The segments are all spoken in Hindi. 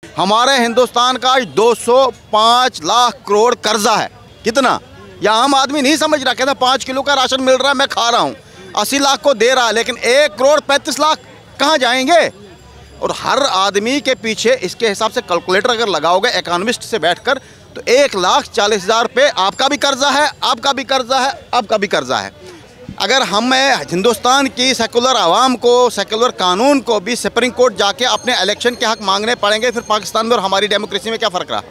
हमारे हिंदुस्तान का 205 लाख करोड़ कर्जा है। कितना? या आम आदमी नहीं समझ रहा। कहता 5 किलो का राशन मिल रहा है, मैं खा रहा हूँ, 80 लाख को दे रहा है, लेकिन 1 करोड़ 35 लाख कहाँ जाएंगे? और हर आदमी के पीछे इसके हिसाब से कैलकुलेटर अगर लगाओगे इकोनॉमिस्ट से बैठकर, तो 1,40,000 रुपये आपका भी कर्जा है, आपका भी कर्जा है, आपका भी कर्जा है। अगर हमें हिंदुस्तान की सेकुलर आवाम को, सेकुलर कानून को भी सुप्रीम कोर्ट जाके अपने इलेक्शन के हक मांगने पड़ेंगे, फिर पाकिस्तान में और हमारी डेमोक्रेसी में क्या फ़र्क रहा?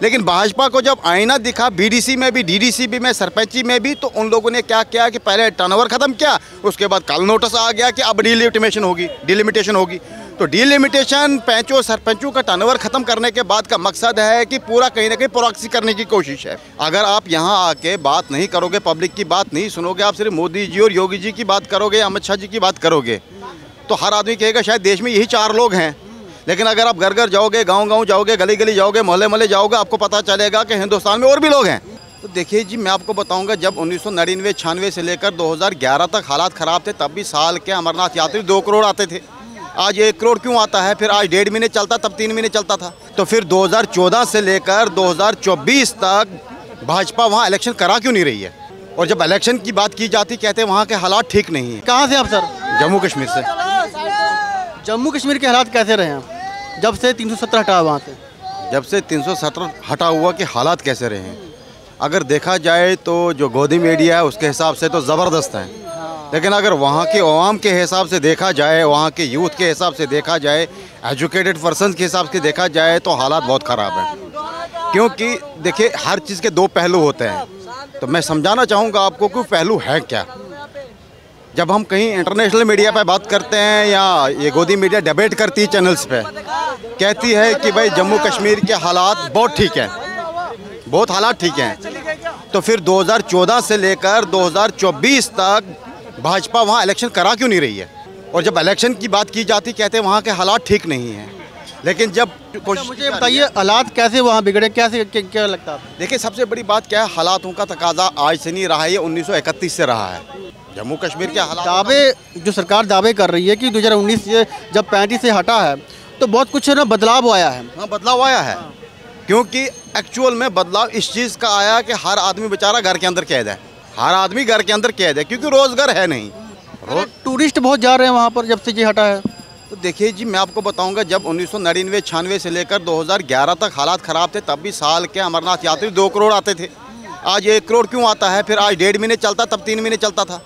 लेकिन भाजपा को जब आईना दिखा, बीडीसी में भी, डीडीसी में, सरपंची में भी, तो उन लोगों ने क्या किया कि पहले टर्नओवर ख़त्म किया, उसके बाद कल नोटिस आ गया कि अब डिलिमिटेशन होगी। तो डिलिमिटेशन पैंचों सरपंचों का टर्नओवर ख़त्म करने के बाद का मकसद है कि पूरा कहीं ना कहीं प्रॉक्सी करने की कोशिश है। अगर आप यहाँ आके बात नहीं करोगे, पब्लिक की बात नहीं सुनोगे, आप सिर्फ मोदी जी और योगी जी की बात करोगे, अमित शाह जी की बात करोगे, तो हर आदमी कहेगा शायद देश में यही 4 लोग हैं। लेकिन अगर आप घर घर जाओगे, गांव-गांव जाओगे, गली-गली जाओगे, मोहल्ले-मोहल्ले जाओगे, आपको पता चलेगा कि हिंदुस्तान में और भी लोग हैं। तो देखिए जी, मैं आपको बताऊंगा, जब 1999-96 से लेकर 2011 तक हालात ख़राब थे, तब भी साल के अमरनाथ यात्री 2 करोड़ आते थे। आज 1 करोड़ क्यों आता है? फिर आज 1.5 महीने चलता, तब 3 महीने चलता था। तो फिर 2014 से लेकर 2024 तक भाजपा वहाँ इलेक्शन करा क्यों नहीं रही है? और जब इलेक्शन की बात की जाती, कहते हैं वहाँ के हालात ठीक नहीं है। कहाँ से आप सर? जम्मू कश्मीर से। जम्मू कश्मीर के हालात कैसे रहे हैं जब से 370 हटा वहाँ से? जब से 370 हटा हुआ कि हालात कैसे रहे हैं? अगर देखा जाए तो जो गोदी मीडिया है उसके हिसाब से तो ज़बरदस्त है, लेकिन अगर वहाँ के अवाम के हिसाब से देखा जाए, वहाँ के यूथ के हिसाब से देखा जाए, एजुकेटेड पर्सन के हिसाब से देखा जाए, तो हालात बहुत ख़राब हैं। क्योंकि देखिए, हर चीज़ के 2 पहलू होते हैं। तो मैं समझाना चाहूँगा आपको कि पहलू है क्या। जब हम कहीं इंटरनेशनल मीडिया पे बात करते हैं या ये गोदी मीडिया डिबेट करती है चैनल्स पे, कहती है कि भाई जम्मू कश्मीर के हालात बहुत ठीक हैं, बहुत हालात ठीक हैं, तो फिर 2014 से लेकर 2024 तक भाजपा वहाँ इलेक्शन करा क्यों नहीं रही है? और जब इलेक्शन की बात की जाती, कहते हैं वहाँ के हालात ठीक नहीं हैं। लेकिन जब मुझे बताइए, हालात कैसे वहाँ बिगड़े, कैसे क्या लगता है? देखिए, सबसे बड़ी बात क्या है, हालातों का तकाजा आज से नहीं रहा है, ये 1931 से रहा है। जम्मू कश्मीर के हालात, दावे जो सरकार दावे कर रही है कि 2019 से जब 35 से हटा है, तो बहुत कुछ ना बदलाव आया है। हाँ, बदलाव आया है। क्योंकि एक्चुअल में बदलाव इस चीज़ का आया कि हर आदमी बेचारा घर के अंदर कैद है, हर आदमी घर के अंदर कैद है, क्योंकि रोज़गार है नहीं। टूरिस्ट बहुत जा रहे हैं वहाँ पर जब से ये हटा है। तो देखिए जी, मैं आपको बताऊंगा, जब 1999-96 से लेकर 2011 तक हालात ख़राब थे, तब भी साल के अमरनाथ यात्री 2 करोड़ आते थे। आज 1 करोड़ क्यों आता है? फिर आज 1.5 महीने चलता, तब 3 महीने चलता था।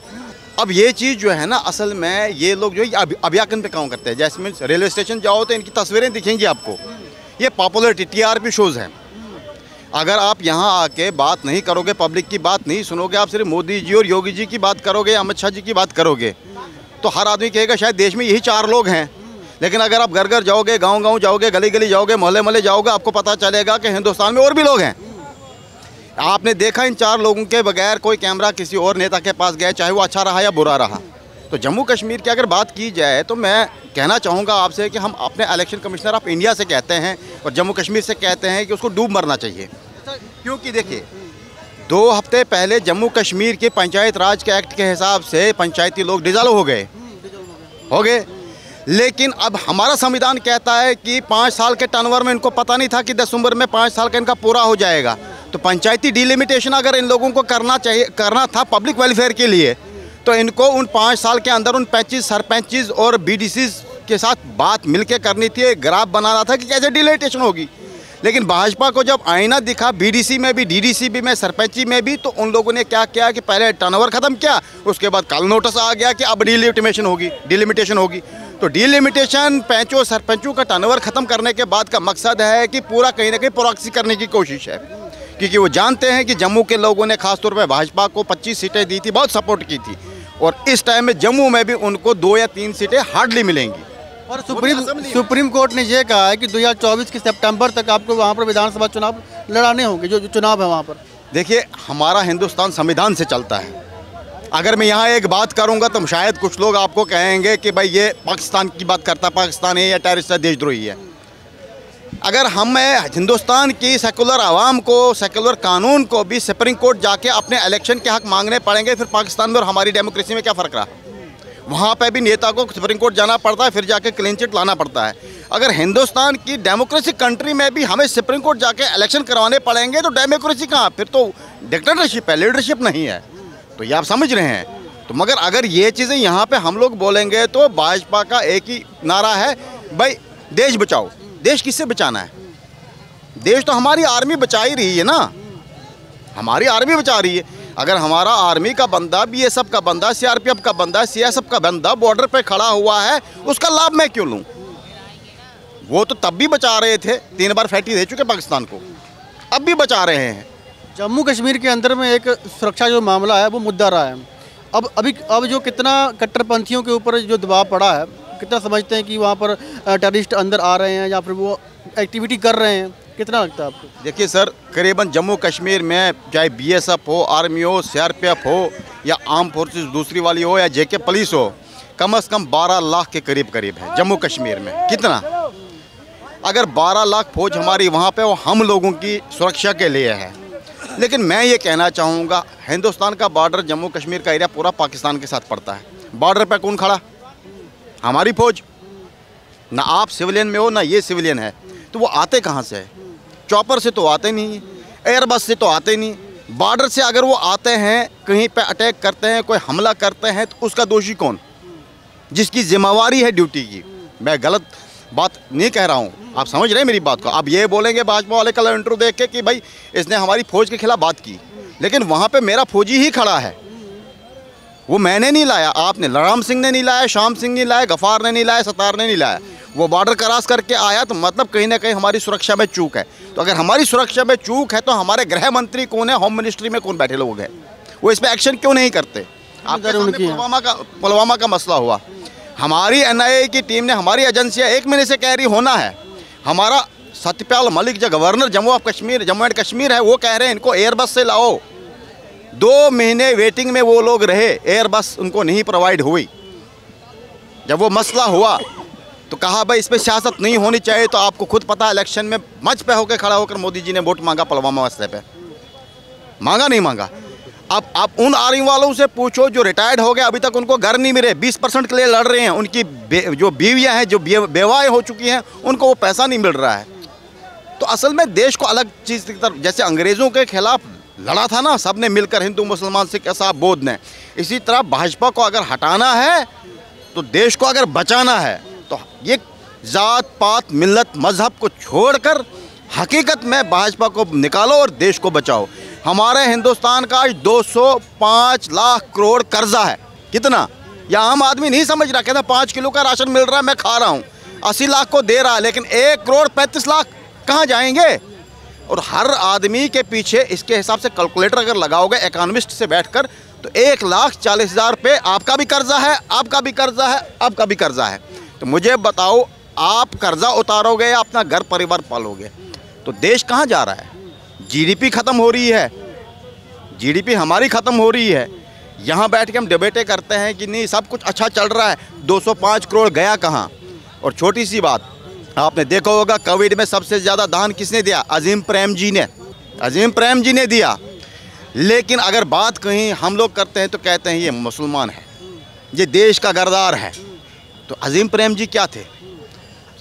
अब ये चीज़ जो है ना, असल में ये लोग जो है अभियान पे काम करते हैं। जैसे में रेलवे स्टेशन जाओ तो इनकी तस्वीरें दिखेंगी आपको, ये पॉपुलरिटी TRP शोज़ हैं। अगर आप यहाँ आके बात नहीं करोगे, पब्लिक की बात नहीं सुनोगे, आप सिर्फ मोदी जी और योगी जी की बात करोगे, अमित शाह जी की बात करोगे, तो हर आदमी कहेगा शायद देश में यही 4 लोग हैं। लेकिन अगर आप घर घर जाओगे, गांव-गांव जाओगे, गली-गली जाओगे, मोहल्ले-मोहल्ले जाओगे, आपको पता चलेगा कि हिंदुस्तान में और भी लोग हैं। आपने देखा, इन 4 लोगों के बगैर कोई कैमरा किसी और नेता के पास गया, चाहे वो अच्छा रहा या बुरा रहा। तो जम्मू कश्मीर की अगर बात की जाए, तो मैं कहना चाहूँगा आपसे कि हम अपने इलेक्शन कमिश्नर ऑफ इंडिया से कहते हैं और जम्मू कश्मीर से कहते हैं कि उसको डूब मरना चाहिए। क्योंकि देखिए, 2 हफ्ते पहले जम्मू कश्मीर के पंचायत राज के एक्ट के हिसाब से पंचायती लोग डिज़ाल्व हो गए। लेकिन अब हमारा संविधान कहता है कि 5 साल के टर्नओवर में, इनको पता नहीं था कि दिसंबर में 5 साल का इनका पूरा हो जाएगा। तो पंचायती डिलिमिटेशन अगर इन लोगों को करना था पब्लिक वेलफेयर के लिए, तो इनको उन 5 साल के अंदर उन 35 सरपंचेस और BDCs के साथ बात मिलके करनी थी, ग्राफ बनाना था कि कैसे डिलिमिटेशन होगी। लेकिन भाजपा को जब आईना दिखा, BDC में भी, DDC में, सरपंची में भी, तो उन लोगों ने क्या किया कि पहले टर्नओवर ख़त्म किया, उसके बाद कल नोटिस आ गया कि अब डिलिमिटेशन होगी। तो डिलिमिटेशन पैंचों सरपंचों का टर्नओवर ख़त्म करने के बाद का मकसद है कि पूरा कहीं ना कहीं प्रॉक्सी करने की कोशिश है। क्योंकि वो जानते हैं कि जम्मू के लोगों ने खासतौर पर भाजपा को 25 सीटें दी थी, बहुत सपोर्ट की थी, और इस टाइम में जम्मू में भी उनको 2 या 3 सीटें हार्डली मिलेंगी। और सुप्रीम कोर्ट ने यह कहा है कि 2024 के सितंबर तक आपको वहाँ पर विधानसभा चुनाव लड़ाने होंगे, जो चुनाव है वहाँ पर। देखिए, हमारा हिंदुस्तान संविधान से चलता है। अगर मैं यहाँ एक बात करूँगा तो शायद कुछ लोग आपको कहेंगे कि भाई ये पाकिस्तान की बात करता, पाकिस्तान है या टेररिस्ट है, देशद्रोही है। अगर हमें हिंदुस्तान की सेकुलर आवाम को, सेकुलर कानून को भी सुप्रीम कोर्ट जाके अपने इलेक्शन के हक मांगने पड़ेंगे, फिर पाकिस्तान में और हमारी डेमोक्रेसी में क्या फ़र्क रहा? वहाँ पे भी नेता को सुप्रीम कोर्ट जाना पड़ता है, फिर जाके क्लीन चिट लाना पड़ता है। अगर हिंदुस्तान की डेमोक्रेसी कंट्री में भी हमें सुप्रीम कोर्ट जाके इलेक्शन करवाने पड़ेंगे तो डेमोक्रेसी कहाँ, फिर तो डिक्टेटरशिप है, लीडरशिप नहीं है। तो ये आप समझ रहे हैं। तो मगर अगर ये चीज़ें यहाँ पे हम लोग बोलेंगे तो भाजपा का एक ही नारा है, भाई देश बचाओ। देश किससे बचाना है? देश तो हमारी आर्मी बचा ही रही है ना, हमारी आर्मी बचा रही है। अगर हमारा आर्मी का बंदा, बीएसएफ का बंदा, सीआरपीएफ का बंदा, सीएसएफ का बंदा बॉर्डर पे खड़ा हुआ है, उसका लाभ मैं क्यों लूँ? वो तो तब भी बचा रहे थे, 3 बार फैटी दे चुके पाकिस्तान को, अब भी बचा रहे हैं। जम्मू कश्मीर के अंदर में एक सुरक्षा जो मामला है वो मुद्दा रहा है। अब जो कितना कट्टरपंथियों के ऊपर जो दबाव पड़ा है, कितना समझते हैं कि वहाँ पर टेररिस्ट अंदर आ रहे हैं या फिर वो एक्टिविटी कर रहे हैं, कितना लगता है आपको? देखिए सर, करीबन जम्मू कश्मीर में चाहे बीएसएफ हो, आर्मी हो, सीआरपीएफ हो या आर्म फोर्सेस दूसरी वाली हो या जेके पुलिस हो, कम से कम 12 लाख के करीब है जम्मू कश्मीर में। कितना? अगर 12 लाख फौज हमारी वहाँ पे, वो हम लोगों की सुरक्षा के लिए है। लेकिन मैं ये कहना चाहूँगा, हिंदुस्तान का बॉर्डर जम्मू कश्मीर का एरिया पूरा पाकिस्तान के साथ पड़ता है। बॉर्डर पे कौन खड़ा? हमारी फौज। ना आप सिविलियन में हो ना ये सिविलियन है, तो वो आते कहाँ से है? चॉपर से तो आते नहीं, एयरबस से तो आते नहीं। बॉर्डर से अगर वो आते हैं, कहीं पे अटैक करते हैं, कोई हमला करते हैं, तो उसका दोषी कौन? जिसकी जिम्मेवारी है ड्यूटी की। मैं गलत बात नहीं कह रहा हूँ, आप समझ रहे हैं मेरी बात को। आप ये बोलेंगे भाजपा वाले कल इंटरव्यू देख के कि भाई इसने हमारी फौज के खिलाफ बात की, लेकिन वहाँ पे मेरा फौजी ही खड़ा है, वो मैंने नहीं लाया, आपने, राम सिंह ने नहीं लाया, श्याम सिंह नहीं लाया, गफार ने नहीं लाया, सतार ने नहीं लाया। वो बॉर्डर क्रॉस करके आया, तो मतलब कहीं ना कहीं हमारी सुरक्षा में चूक है। तो अगर हमारी सुरक्षा में चूक है तो हमारे गृह मंत्री कौन है, होम मिनिस्ट्री में कौन बैठे लोग हैं, वो इस पर एक्शन क्यों नहीं करते? आपके सामने पुलवामा का मसला हुआ, हमारी एनआईए की टीम ने, हमारी एजेंसियाँ 1 महीने से कह रही होना है। हमारा सत्यपाल मलिक जो गवर्नर जम्मू एंड कश्मीर है, वो कह रहे हैं इनको एयरबस से लाओ। 2 महीने वेटिंग में वो लोग रहे, एयरबस उनको नहीं प्रोवाइड हुई। जब वो मसला हुआ तो कहा भाई इस पर सियासत नहीं होनी चाहिए। तो आपको खुद पता है, इलेक्शन में मंच पे होकर खड़ा होकर मोदी जी ने वोट मांगा पुलवामा मसले पे, मांगा नहीं मांगा? अब आप उन आर्मी वालों से पूछो जो रिटायर्ड हो गए, अभी तक उनको घर नहीं मिले, 20% के लिए लड़ रहे हैं, उनकी जो बीवियां हैं, जो बेवाएँ हो चुकी हैं, उनको वो पैसा नहीं मिल रहा है। तो असल में देश को अलग चीज़ की तरफ, जैसे अंग्रेज़ों के खिलाफ लड़ा था ना सब ने मिलकर, हिंदू मुसलमान सिख ईसाई बौद्ध ने, इसी तरह भाजपा को अगर हटाना है तो देश को अगर बचाना है तो ये जात पात मिल्लत मजहब को छोड़कर हकीकत में भाजपा को निकालो और देश को बचाओ। हमारे हिंदुस्तान का आज 205 लाख करोड़ कर्जा है। कितना? या आम आदमी नहीं समझ रहा, कहता 5 किलो का राशन मिल रहा है, मैं खा रहा हूँ, 80 लाख को दे रहा है, लेकिन 1 करोड़ 35 लाख कहाँ जाएंगे? और हर आदमी के पीछे इसके हिसाब से कैलकुलेटर अगर लगाओगे इकोनॉमिस्ट से बैठकर, तो 1,40,000 रुपये आपका भी कर्जा है, आपका भी कर्जा है, आपका भी कर्जा है। तो मुझे बताओ, आप कर्जा उतारोगे या अपना घर परिवार पालोगे? तो देश कहाँ जा रहा है? जीडीपी ख़त्म हो रही है, जीडीपी हमारी ख़त्म हो रही है। यहाँ बैठ के हम डिबेटें करते हैं कि नहीं सब कुछ अच्छा चल रहा है, 205 करोड़ गया कहाँ? और छोटी सी बात, आपने देखा होगा कोविड में सबसे ज़्यादा दान किसने दिया? अजीम प्रेम जी ने, अजीम प्रेम जी ने दिया। लेकिन अगर बात कहीं हम लोग करते हैं तो कहते हैं ये मुसलमान है, ये देश का गरदार है। तो अजीम प्रेम जी क्या थे?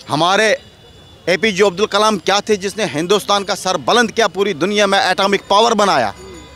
हमारे APJ अब्दुल कलाम क्या थे जिसने हिंदुस्तान का सर बुलंद किया, पूरी दुनिया में एटॉमिक पावर बनाया?